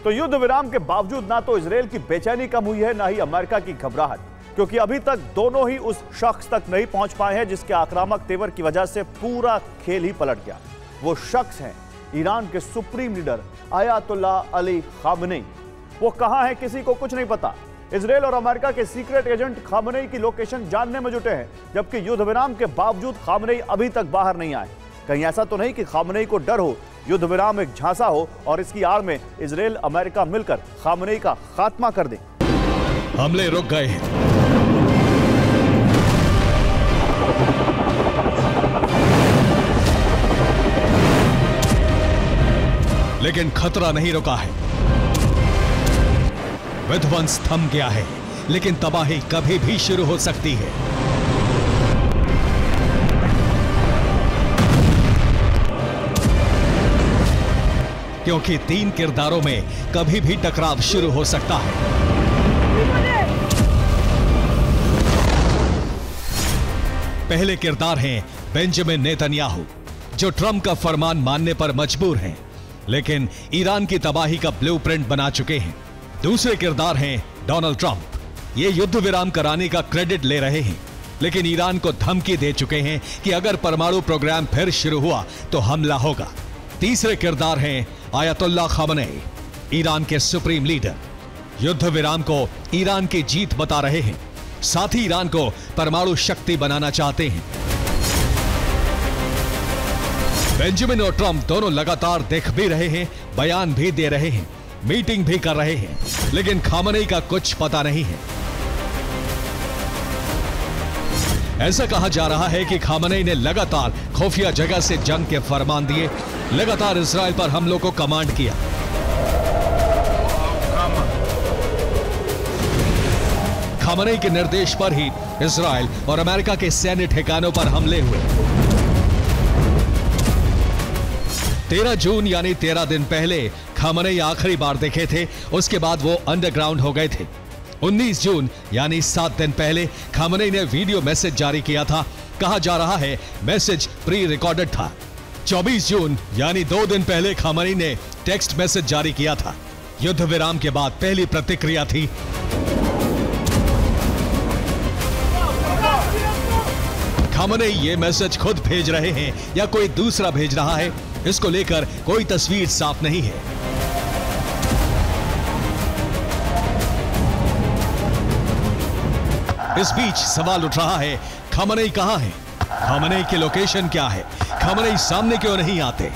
तो युद्ध विराम के बावजूद ना तो इजराइल की बेचैनी कम हुई है, ना ही अमेरिका की घबराहट, क्योंकि अभी तक दोनों ही उस शख्स तक नहीं पहुंच पाए हैं जिसके आक्रामक तेवर की वजह से पूरा खेल ही पलट गया। वो शख्स हैं ईरान के supreme leader Ayatollah Ali Khamenei. वो कहां है किसी को कुछ नहीं पता। इजराइल और अमेरिका के सीक्रेट एजेंट खामनेई की लोकेशन जानने में जुटे हैं, जबकि युद्ध विराम के बावजूद खामनेई अभी तक बाहर नहीं आए। कहीं ऐसा तो नहीं कि खामनेई को डर हो युद्ध विराम एक झांसा हो और इसकी आड़ में इजराइल अमेरिका मिलकर खामनेई का खात्मा कर दे। हमले रुक गए हैं, लेकिन खतरा नहीं रुका है। विध्वंस थम गया है, लेकिन तबाही कभी भी शुरू हो सकती है। क्योंकि तीन किरदारों में कभी भी टकराव शुरू हो सकता है। पहले किरदार हैं बेंजामिन नेतन्याहू, जो ट्रंप का फरमान मानने पर मजबूर हैं, लेकिन ईरान की तबाही का ब्लूप्रिंट बना चुके हैं। दूसरे किरदार हैं डोनाल्ड ट्रंप। ये युद्ध विराम कराने का क्रेडिट ले रहे हैं, लेकिन ईरान को धमकी दे चुके हैं कि अगर परमाणु प्रोग्राम फिर शुरू हुआ तो हमला होगा। तीसरे किरदार हैं अयातुल्लाह खामनेई, ईरान के सुप्रीम लीडर। युद्ध विराम को ईरान की जीत बता रहे हैं, साथ ही ईरान को परमाणु शक्ति बनाना चाहते हैं। बेंजामिन और ट्रंप दोनों लगातार देख भी रहे हैं, बयान भी दे रहे हैं, मीटिंग भी कर रहे हैं, लेकिन खामनेई का कुछ पता नहीं है। ऐसा कहा जा रहा है कि खामनेई ने लगातार खुफिया जगह से जंग के फरमान दिए, लगातार इजराइल पर हमलों को कमांड किया। खामनेई के निर्देश पर ही इजराइल और अमेरिका के सैन्य ठिकानों पर हमले हुए। 13 जून यानी 13 दिन पहले खामनेई आखिरी बार देखे थे, उसके बाद वो अंडरग्राउंड हो गए थे। 19 जून यानी 7 दिन पहले खामनेई ने वीडियो मैसेज जारी किया था। कहा जा रहा है मैसेज प्री रिकॉर्डेड था। 24 जून यानी 2 दिन पहले खामनेई ने टेक्स्ट मैसेज जारी किया था। युद्ध विराम के बाद पहली प्रतिक्रिया थी। खामनेई ये मैसेज खुद भेज रहे हैं या कोई दूसरा भेज रहा है, इसको लेकर कोई तस्वीर साफ नहीं है। इस बीच सवाल उठ रहा है, खामनेई कहां है? खामनेई की लोकेशन क्या है? खामनेई सामने क्यों नहीं आते?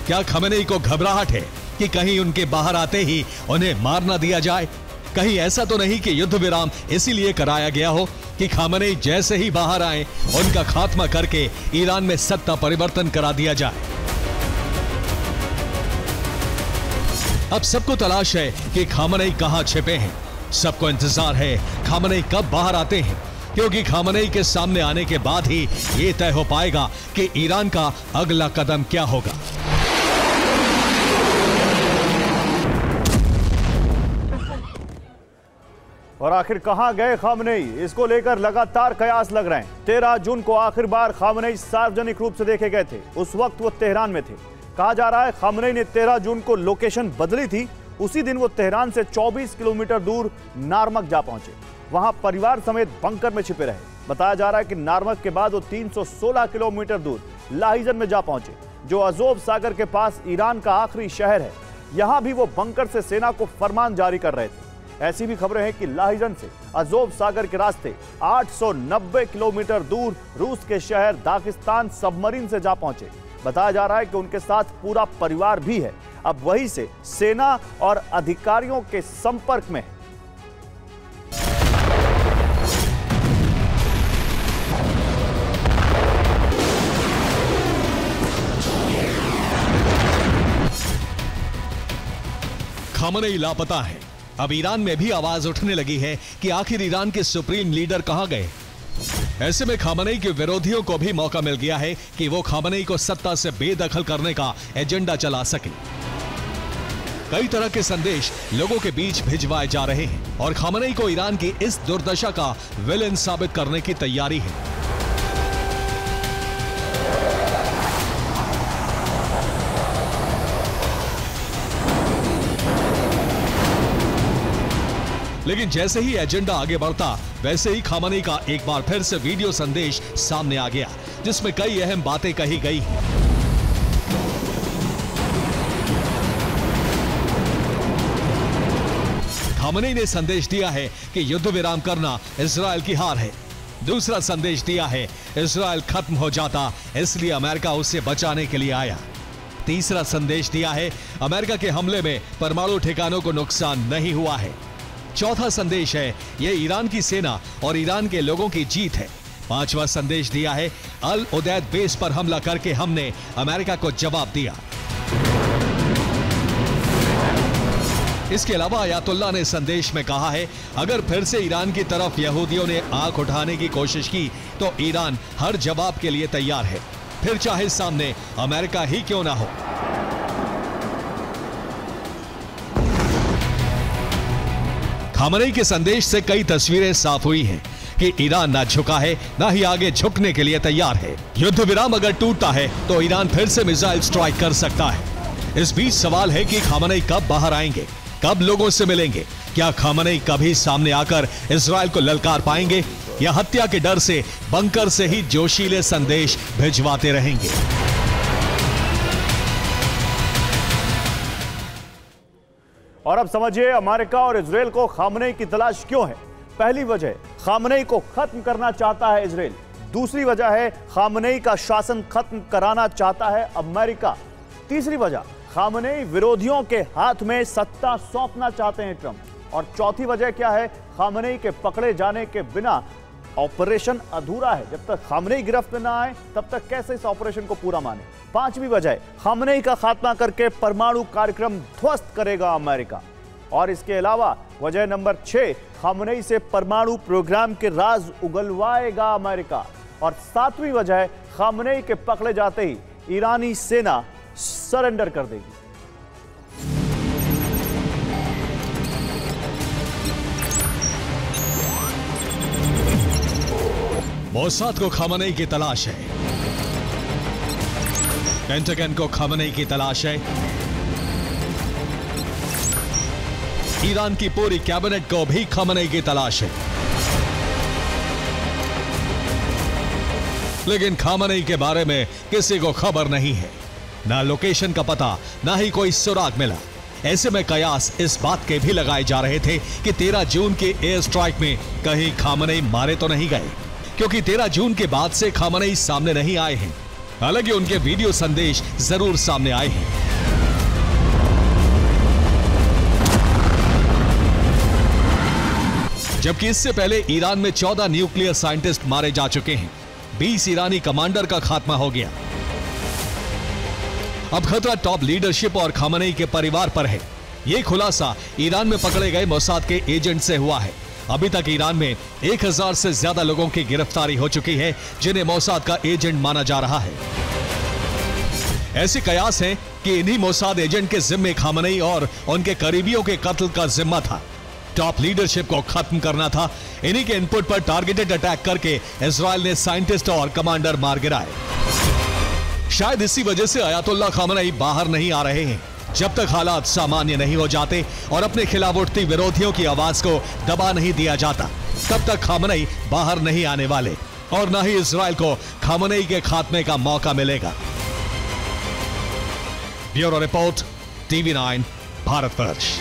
क्या खामनेई को घबराहट है कि कहीं उनके बाहर आते ही उन्हें मार ना दिया जाए? कहीं ऐसा तो नहीं कि युद्ध विराम इसीलिए कराया गया हो कि खामनेई जैसे ही बाहर आए उनका खात्मा करके ईरान में सत्ता परिवर्तन करा दिया जाए? अब सबको तलाश है कि खामनेई कहां छिपे हैं। सबको इंतजार है खामनेई कब बाहर आते हैं, क्योंकि खामनेई के सामने आने के बाद ही यह तय हो पाएगा कि ईरान का अगला कदम क्या होगा। और आखिर कहां गए खामनेई, इसको लेकर लगातार कयास लग रहे हैं। 13 जून को आखिर बार खामनेई सार्वजनिक रूप से देखे गए थे। उस वक्त वो तेहरान में थे। कहा जा रहा है खामनेई ने 13 जून को लोकेशन बदली थी। उसी दिन वो तेहरान से 24 किलोमीटर दूर नार्मक जा पहुंचे। वहां परिवार समेत बंकर में छिपे रहे। बताया जा रहा है कि नार्मक के बाद वो 316 किलोमीटर दूर लाहिजन में जा पहुंचे, जो अजोव सागर के पास ईरान का आखिरी शहर है। यहां भी वो बंकर से सेना को फरमान जारी कर रहे थे। ऐसी भी खबरें हैं कि लाहिजन से अजोव सागर के रास्ते 890 किलोमीटर दूर रूस के शहर दागिस्तान सबमरीन से जा पहुंचे। बताया जा रहा है कि उनके साथ पूरा परिवार भी है। अब वहीं से सेना और अधिकारियों के संपर्क में है। खामनेई लापता है। अब ईरान में भी आवाज उठने लगी है कि आखिर ईरान के सुप्रीम लीडर कहां गए। ऐसे में खामनेई के विरोधियों को भी मौका मिल गया है कि वो खामनेई को सत्ता से बेदखल करने का एजेंडा चला सके। कई तरह के संदेश लोगों के बीच भिजवाए जा रहे हैं और खामनेई को ईरान की इस दुर्दशा का विलेन साबित करने की तैयारी है। लेकिन जैसे ही एजेंडा आगे बढ़ता वैसे ही खामनेई का एक बार फिर से वीडियो संदेश सामने आ गया, जिसमें कई अहम बातें कही गई हैं। खामनेई ने संदेश दिया है कि युद्ध विराम करना इजराइल की हार है। दूसरा संदेश दिया है इजराइल खत्म हो जाता इसलिए अमेरिका उसे बचाने के लिए आया। तीसरा संदेश दिया है अमेरिका के हमले में परमाणु ठिकानों को नुकसान नहीं हुआ है। चौथा संदेश है यह ईरान की सेना और ईरान के लोगों की जीत है। पांचवा संदेश दिया है अल उदैद बेस पर हमला करके हमने अमेरिका को जवाब दिया। इसके अलावा अयातुल्लाह ने संदेश में कहा है अगर फिर से ईरान की तरफ यहूदियों ने आंख उठाने की कोशिश की तो ईरान हर जवाब के लिए तैयार है, फिर चाहे सामने अमेरिका ही क्यों ना हो। खामनेई के संदेश से कई तस्वीरें साफ हुई हैं कि ईरान ना झुका है ना ही आगे झुकने के लिए तैयार है। युद्ध विराम अगर टूटता है तो ईरान फिर से मिसाइल स्ट्राइक कर सकता है। इस बीच सवाल है कि खामनेई कब बाहर आएंगे, कब लोगों से मिलेंगे? क्या खामनेई कभी सामने आकर इजराइल को ललकार पाएंगे या हत्या के डर से बंकर से ही जोशीले संदेश भिजवाते रहेंगे? और अब समझिए अमेरिका और इजराइल को खामनेई की तलाश क्यों है। पहली वजह, खामनेई को खत्म करना चाहता है इजराइल। दूसरी वजह है खामनेई का शासन खत्म कराना चाहता है अमेरिका। तीसरी वजह, खामनेई विरोधियों के हाथ में सत्ता सौंपना चाहते हैं ट्रंप। और चौथी वजह क्या है, खामनेई के पकड़े जाने के बिना ऑपरेशन अधूरा है। जब तक खामनेई गिरफ्त में ना आए तब तक कैसे इस ऑपरेशन को पूरा माने। पांचवी वजह, खामनेई का खात्मा करके परमाणु कार्यक्रम ध्वस्त करेगा अमेरिका। और इसके अलावा वजह नंबर 6, खामनेई से परमाणु प्रोग्राम के राज उगलवाएगा अमेरिका। और सातवीं वजह, खामनेई के पकड़े जाते ही ईरानी सेना सरेंडर कर देगी। मोसाद को खामनेई की तलाश है, पेंटागन को खामनेई की तलाश है, ईरान की पूरी कैबिनेट को भी खामनेई की तलाश है। लेकिन खामनेई के बारे में किसी को खबर नहीं है, ना लोकेशन का पता, ना ही कोई सुराग मिला। ऐसे में कयास इस बात के भी लगाए जा रहे थे कि 13 जून के एयर स्ट्राइक में कहीं खामनेई मारे तो नहीं गए, क्योंकि 13 जून के बाद से खामनेई सामने नहीं आए हैं। हालांकि उनके वीडियो संदेश जरूर सामने आए हैं। जबकि इससे पहले ईरान में 14 न्यूक्लियर साइंटिस्ट मारे जा चुके हैं, 20 ईरानी कमांडर का खात्मा हो गया। अब खतरा टॉप लीडरशिप और खामनेई के परिवार पर है। यह खुलासा ईरान में पकड़े गए मोसाद के एजेंट से हुआ है। अभी तक ईरान में 1000 से ज्यादा लोगों की गिरफ्तारी हो चुकी है जिन्हें मोसाद का एजेंट माना जा रहा है। ऐसे कयास हैं कि इन्हीं मोसाद एजेंट के जिम्मे खामनेई और उनके करीबियों के कत्ल का जिम्मा था। टॉप लीडरशिप को खत्म करना था। इन्हीं के इनपुट पर टारगेटेड अटैक करके इजराइल ने साइंटिस्ट और कमांडर मार गिराए। शायद इसी वजह से अयातुल्लाह खामनेई बाहर नहीं आ रहे हैं। जब तक हालात सामान्य नहीं हो जाते और अपने खिलाफ उठती विरोधियों की आवाज को दबा नहीं दिया जाता, तब तक खामनेई बाहर नहीं आने वाले और न ही इजराइल को खामनेई के खात्मे का मौका मिलेगा। Bureau report, TV9 Bharatvarsh.